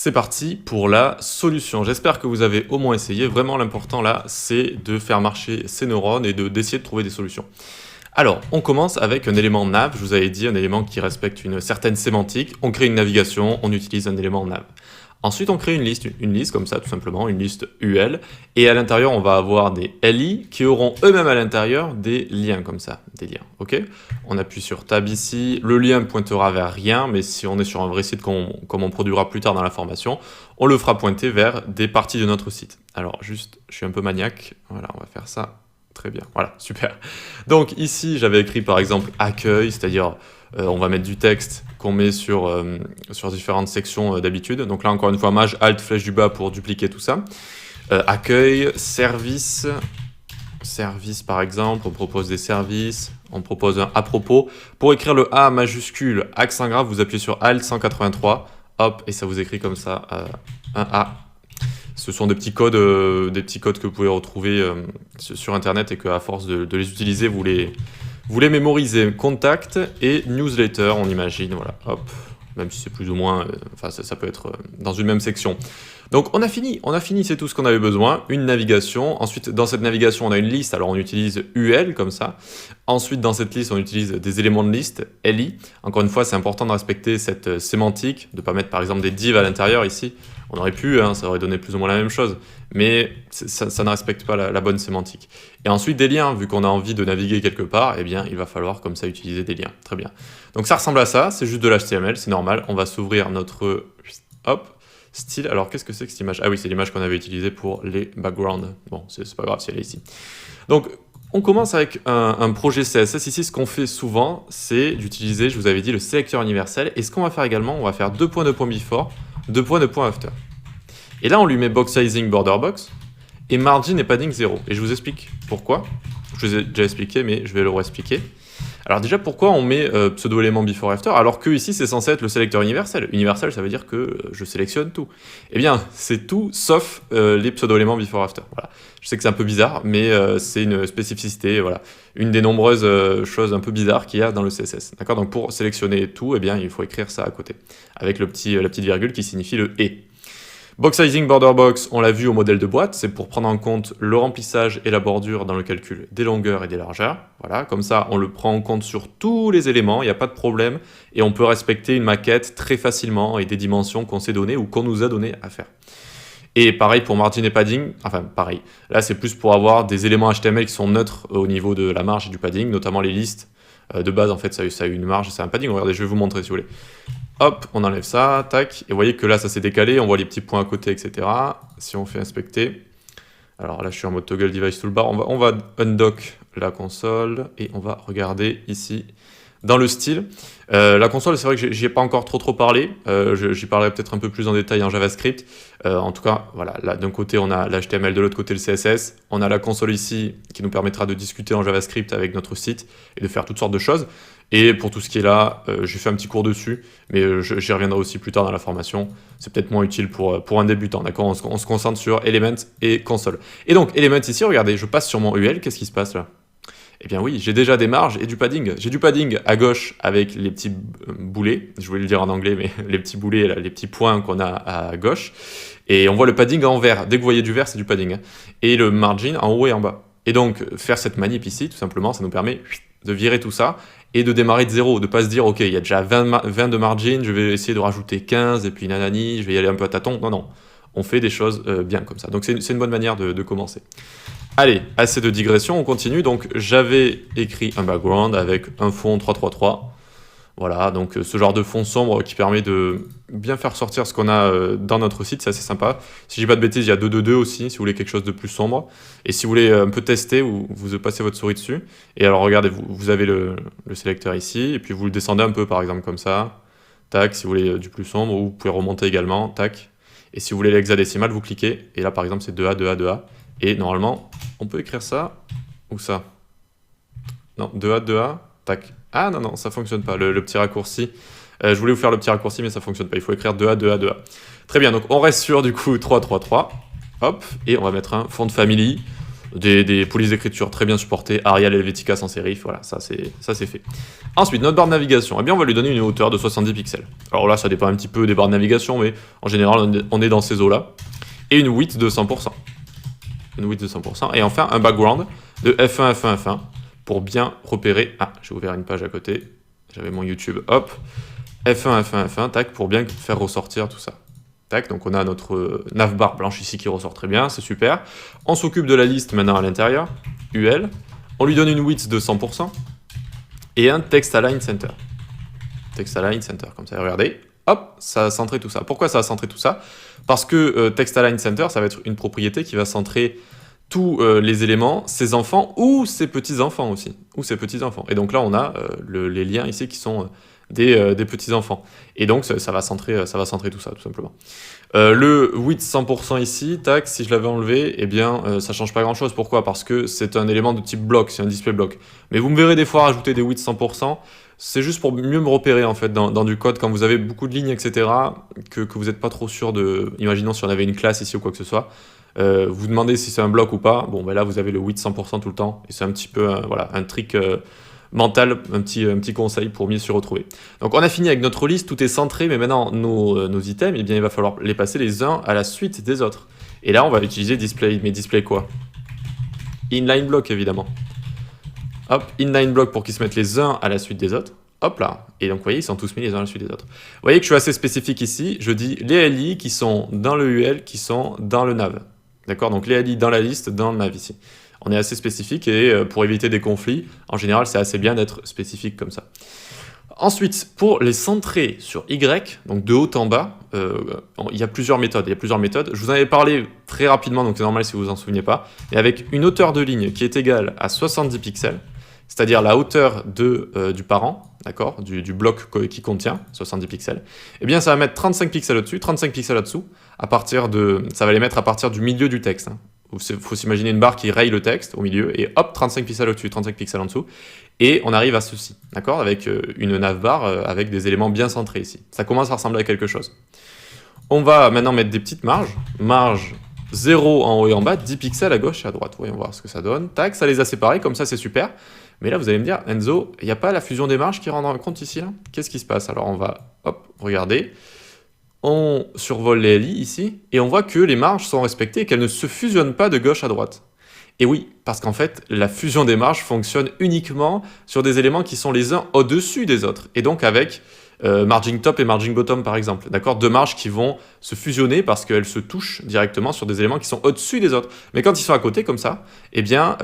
C'est parti pour la solution. J'espère que vous avez au moins essayé. Vraiment, l'important là, c'est de faire marcher ces neurones et d'essayer de trouver des solutions. Alors, on commence avec un élément nav. Je vous avais dit, un élément qui respecte une certaine sémantique. On crée une navigation, on utilise un élément nav. Ensuite, on crée une liste comme ça, tout simplement, une liste UL. Et à l'intérieur, on va avoir des LI qui auront eux-mêmes à l'intérieur des liens comme ça, des liens. Ok ? On appuie sur Tab ici. Le lien pointera vers rien, mais si on est sur un vrai site comme on produira plus tard dans la formation, on le fera pointer vers des parties de notre site. Alors, juste, je suis un peu maniaque. Voilà, on va faire ça. Très bien, voilà, super. Donc ici, j'avais écrit par exemple accueil, c'est-à-dire on va mettre du texte qu'on met sur différentes sections d'habitude. Donc là, encore une fois, maj, alt, flèche du bas pour dupliquer tout ça. Accueil, service par exemple, on propose des services, on propose un à propos. Pour écrire le A majuscule, accent grave, vous appuyez sur alt 183, hop, et ça vous écrit comme ça, un A. Ce sont des petits codes que vous pouvez retrouver sur Internet et qu'à force de les utiliser, vous les mémorisez. Contact et newsletter, on imagine, voilà, hop. Même si c'est plus ou moins, ça peut être dans une même section. Donc on a fini, c'est tout ce qu'on avait besoin, une navigation. Ensuite, dans cette navigation, on a une liste, alors on utilise UL comme ça. Ensuite, dans cette liste, on utilise des éléments de liste, LI. Encore une fois, c'est important de respecter cette sémantique, de ne pas mettre par exemple des divs à l'intérieur ici. On aurait pu, ça aurait donné plus ou moins la même chose, mais ça ne respecte pas la bonne sémantique. Et ensuite, des liens, vu qu'on a envie de naviguer quelque part, eh bien, il va falloir comme ça utiliser des liens. Très bien. Donc ça ressemble à ça, c'est juste de l'HTML, c'est normal. On va s'ouvrir notre style. Alors, qu'est-ce que c'est que cette image ? Ah oui, c'est l'image qu'on avait utilisée pour les backgrounds. Bon, c'est pas grave si elle est ici. Donc, on commence avec un projet CSS. Ici, ce qu'on fait souvent, c'est d'utiliser, je vous avais dit, le sélecteur universel. Et ce qu'on va faire également, on va faire 2 points de point before, 2 points de point after. Et là, on lui met box sizing border box et margin et padding 0. Et je vous explique pourquoi. Je vous ai déjà expliqué, mais je vais le réexpliquer. Alors déjà, pourquoi on met pseudo-élément before after alors que ici, c'est censé être le sélecteur universel. Universel, ça veut dire que je sélectionne tout. Eh bien, c'est tout sauf les pseudo-éléments before after. Voilà. Je sais que c'est un peu bizarre, mais c'est une spécificité, voilà. Une des nombreuses choses un peu bizarres qu'il y a dans le CSS. D'accord ? Donc pour sélectionner tout, eh bien, il faut écrire ça à côté, avec la petite virgule qui signifie le « et ». Box sizing border box, on l'a vu au modèle de boîte, c'est pour prendre en compte le remplissage et la bordure dans le calcul des longueurs et des largeurs. Voilà, comme ça, on le prend en compte sur tous les éléments, il n'y a pas de problème, et on peut respecter une maquette très facilement et des dimensions qu'on s'est données ou qu'on nous a donné à faire. Et pareil pour margin et padding, enfin pareil, là c'est plus pour avoir des éléments HTML qui sont neutres au niveau de la marge et du padding, notamment les listes. De base, en fait, ça a eu une marge, c'est un padding. Regardez, je vais vous montrer si vous voulez. Hop, on enlève ça, tac. Et vous voyez que là, ça s'est décalé, on voit les petits points à côté, etc. Si on fait inspecter, alors là, je suis en mode toggle device toolbar. On va undock la console et on va regarder ici dans le style. La console, c'est vrai que j'y ai pas encore trop parlé. J'y parlerai peut-être un peu plus en détail en JavaScript. En tout cas, voilà, là, d'un côté, on a l'HTML, de l'autre côté, le CSS. On a la console ici qui nous permettra de discuter en JavaScript avec notre site et de faire toutes sortes de choses. Et pour tout ce qui est là, j'ai fait un petit cours dessus, mais j'y reviendrai aussi plus tard dans la formation. C'est peut-être moins utile pour un débutant, d'accord ? On se concentre sur Elements et console. Et donc, Elements ici, regardez, je passe sur mon UL, qu'est-ce qui se passe là ? Eh bien oui, j'ai déjà des marges et du padding. J'ai du padding à gauche avec les petits boulets, je voulais le dire en anglais, mais les petits boulets, là, les petits points qu'on a à gauche. Et on voit le padding en vert. Dès que vous voyez du vert, c'est du padding. Et le margin en haut et en bas. Et donc, faire cette manip ici, tout simplement, ça nous permet de virer tout ça et de démarrer de zéro, de pas se dire, ok, il y a déjà 20 de margin, je vais essayer de rajouter 15 et puis nanani, je vais y aller un peu à tâtons. Non, on fait des choses bien comme ça. Donc c'est une bonne manière de commencer. Allez, assez de digression, on continue. Donc j'avais écrit un background avec un fond 333. Voilà, donc ce genre de fond sombre qui permet de bien faire sortir ce qu'on a dans notre site, c'est assez sympa. Si je dis pas de bêtises, il y a 222 aussi, si vous voulez quelque chose de plus sombre. Et si vous voulez un peu tester, vous passez votre souris dessus. Et alors regardez, vous avez le sélecteur ici, et puis vous le descendez un peu par exemple comme ça. Tac, si vous voulez du plus sombre, ou vous pouvez remonter également, tac. Et si vous voulez l'hexadécimal, vous cliquez, et là par exemple c'est 2A, 2A, 2A. Et normalement, on peut écrire ça, ou ça. Non, 2A, 2A, tac. Ah non, ça fonctionne pas, le petit raccourci. Je voulais vous faire le petit raccourci, mais ça fonctionne pas. Il faut écrire 2A, 2A, 2A. Très bien, donc on reste sur du coup 3, 3, 3. Hop, et on va mettre un font family. des polices d'écriture très bien supportées, Arial Helvetica sans sérif, voilà, ça c'est fait. Ensuite, notre barre de navigation, eh bien on va lui donner une hauteur de 70 pixels. Alors là, ça dépend un petit peu des barres de navigation, mais en général, on est dans ces eaux-là. Et une width de 100%. Une width de 100%. Et enfin, un background de F1, F1, F1, pour bien repérer... Ah, j'ai ouvert une page à côté, j'avais mon YouTube, hop, F1, F1, F1, tac, pour bien faire ressortir tout ça. Tac, donc on a notre navbar blanche ici qui ressort très bien, c'est super. On s'occupe de la liste maintenant à l'intérieur, UL. On lui donne une width de 100% et un text align center. Text align center, comme ça, regardez. Hop, ça a centré tout ça. Pourquoi ça a centré tout ça? Parce que text align center, ça va être une propriété qui va centrer tous les éléments, ses enfants ou ses petits-enfants aussi. Ou ses petits-enfants. Et donc là, on a les liens ici qui sont... des petits-enfants. Et donc, ça va centrer tout ça, tout simplement. Le width 100% ici, tac, si je l'avais enlevé, eh bien, ça change pas grand-chose. Pourquoi? Parce que c'est un élément de type bloc, c'est un display bloc. Mais vous me verrez des fois rajouter des width 100%, c'est juste pour mieux me repérer, en fait, dans du code, quand vous avez beaucoup de lignes, etc., que vous n'êtes pas trop sûr de... Imaginons si on avait une classe ici ou quoi que ce soit, vous demandez si c'est un bloc ou pas, bon, ben là, vous avez le width 100% tout le temps, et c'est un petit peu, voilà, un trick... mental, un petit conseil pour mieux s'y retrouver. Donc on a fini avec notre liste, tout est centré, mais maintenant nos items, eh bien, il va falloir les passer les uns à la suite des autres. Et là on va utiliser display, mais display quoi? Inline block évidemment. Hop, inline block pour qu'ils se mettent les uns à la suite des autres. Hop là, et donc vous voyez, ils sont tous mis les uns à la suite des autres. Vous voyez que je suis assez spécifique ici, je dis les LI qui sont dans le UL, qui sont dans le nav. D'accord? Donc les LI dans la liste, dans le nav ici. On est assez spécifique et pour éviter des conflits, en général, c'est assez bien d'être spécifique comme ça. Ensuite, pour les centrer sur Y, donc de haut en bas, il y a plusieurs méthodes. Je vous en avais parlé très rapidement, donc c'est normal si vous vous en souvenez pas. Et avec une hauteur de ligne qui est égale à 70 pixels, c'est-à-dire la hauteur du parent, d'accord, du bloc qui contient 70 pixels, eh bien ça va mettre 35 pixels au-dessus, 35 pixels au-dessous, ça va les mettre à partir du milieu du texte. Il faut s'imaginer une barre qui raye le texte au milieu, et hop, 35 pixels au-dessus, 35 pixels en dessous, et on arrive à ceci, d'accord, avec une navbar avec des éléments bien centrés ici. Ça commence à ressembler à quelque chose. On va maintenant mettre des petites marges 0 en haut et en bas, 10 pixels à gauche et à droite. Voyons voir ce que ça donne. Tac, ça les a séparés, comme ça c'est super. Mais là, vous allez me dire, Enzo, il n'y a pas la fusion des marges qui rentre en compte ici, là? Qu'est-ce qui se passe? Alors on va, hop, regarder. On survole les LI ici, et on voit que les marges sont respectées et qu'elles ne se fusionnent pas de gauche à droite. Et oui, parce qu'en fait, la fusion des marges fonctionne uniquement sur des éléments qui sont les uns au-dessus des autres, et donc avec margin top et margin bottom par exemple, d'accord, deux marges qui vont se fusionner parce qu'elles se touchent directement sur des éléments qui sont au-dessus des autres. Mais quand ils sont à côté comme ça, eh bien,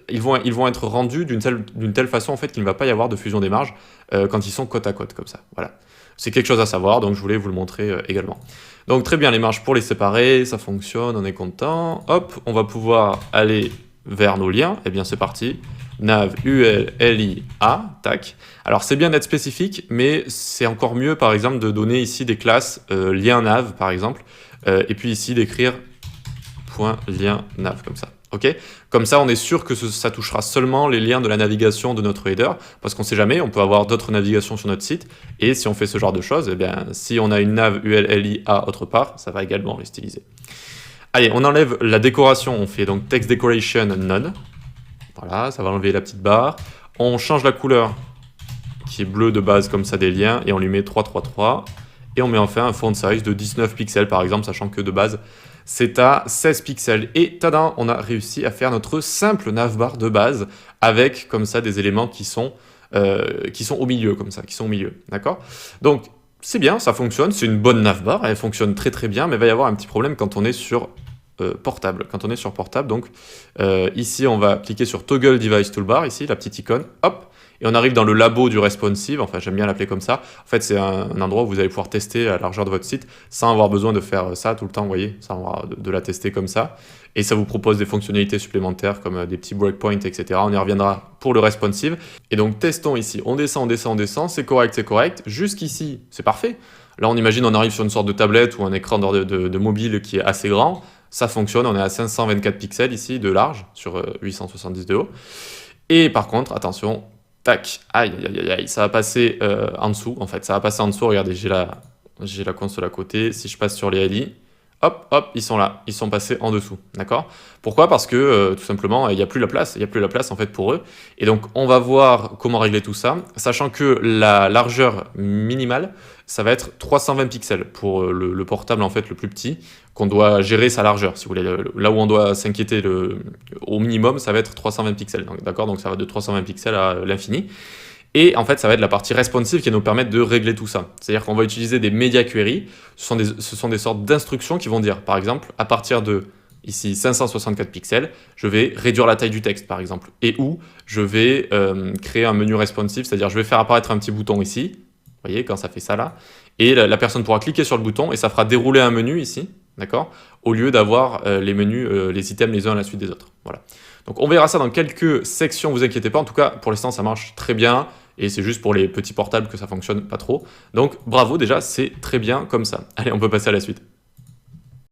ils vont être rendus d'une telle façon en fait qu'il ne va pas y avoir de fusion des marges quand ils sont côte à côte comme ça. Voilà. C'est quelque chose à savoir, donc je voulais vous le montrer également. Donc très bien, les marges pour les séparer, ça fonctionne, on est content. Hop, on va pouvoir aller vers nos liens. Eh bien c'est parti. Nav, UL, LI, A, tac. Alors c'est bien d'être spécifique, mais c'est encore mieux par exemple de donner ici des classes lien nav par exemple, et puis ici d'écrire point lien nav comme ça. Okay, comme ça, on est sûr que ça touchera seulement les liens de la navigation de notre header, parce qu'on ne sait jamais, on peut avoir d'autres navigations sur notre site, et si on fait ce genre de choses, eh bien, si on a une nav ULLIA autre part, ça va également les styliser. Allez, on enlève la décoration, on fait donc text decoration none. Voilà, ça va enlever la petite barre. On change la couleur, qui est bleue de base comme ça des liens, et on lui met 333. Et on met enfin un font size de 19 pixels par exemple, sachant que de base, c'est à 16 pixels. Et tada, on a réussi à faire notre simple navbar de base avec comme ça des éléments qui sont au milieu, comme ça, qui sont au milieu, d'accord? Donc, c'est bien, ça fonctionne, c'est une bonne navbar, elle fonctionne très très bien, mais il va y avoir un petit problème quand on est sur portable. Quand on est sur portable, donc ici, on va cliquer sur Toggle Device Toolbar, ici, la petite icône, hop, et on arrive dans le labo du responsive, enfin j'aime bien l'appeler comme ça. En fait, c'est un endroit où vous allez pouvoir tester la largeur de votre site sans avoir besoin de faire ça tout le temps, vous voyez, sans avoir de la tester comme ça. Et ça vous propose des fonctionnalités supplémentaires comme des petits breakpoints, etc. On y reviendra pour le responsive. Et donc testons ici, on descend, c'est correct. Jusqu'ici, c'est parfait. Là, on imagine, on arrive sur une sorte de tablette ou un écran de mobile qui est assez grand. Ça fonctionne, on est à 524 pixels ici de large sur 870 de haut. Et par contre, attention, tac, aïe, ça va passer en dessous, en fait, ça va passer en dessous, regardez, j'ai la console à côté, si je passe sur les LI, hop, hop, ils sont là, ils sont passés en dessous, d'accord? Pourquoi? Parce que tout simplement, il n'y a plus la place, il n'y a plus la place en fait pour eux. Et donc, on va voir comment régler tout ça, sachant que la largeur minimale, ça va être 320 pixels pour le portable en fait le plus petit, qu'on doit gérer sa largeur, si vous voulez. Là où on doit s'inquiéter au minimum, ça va être 320 pixels, d'accord? Donc ça va de 320 pixels à l'infini. Et en fait, ça va être la partie responsive qui va nous permettre de régler tout ça. C'est-à-dire qu'on va utiliser des media queries. Ce sont des sortes d'instructions qui vont dire, par exemple, à partir de ici 564 pixels, je vais réduire la taille du texte, par exemple. Et où je vais créer un menu responsive, c'est-à-dire je vais faire apparaître un petit bouton ici. Vous voyez, quand ça fait ça là. Et la personne pourra cliquer sur le bouton et ça fera dérouler un menu ici, d'accord? Au lieu d'avoir les menus, les items les uns à la suite des autres. Voilà. Donc on verra ça dans quelques sections, vous inquiétez pas. En tout cas, pour l'instant, ça marche très bien. Et c'est juste pour les petits portables que ça fonctionne pas trop. Donc bravo déjà, c'est très bien comme ça. Allez, on peut passer à la suite.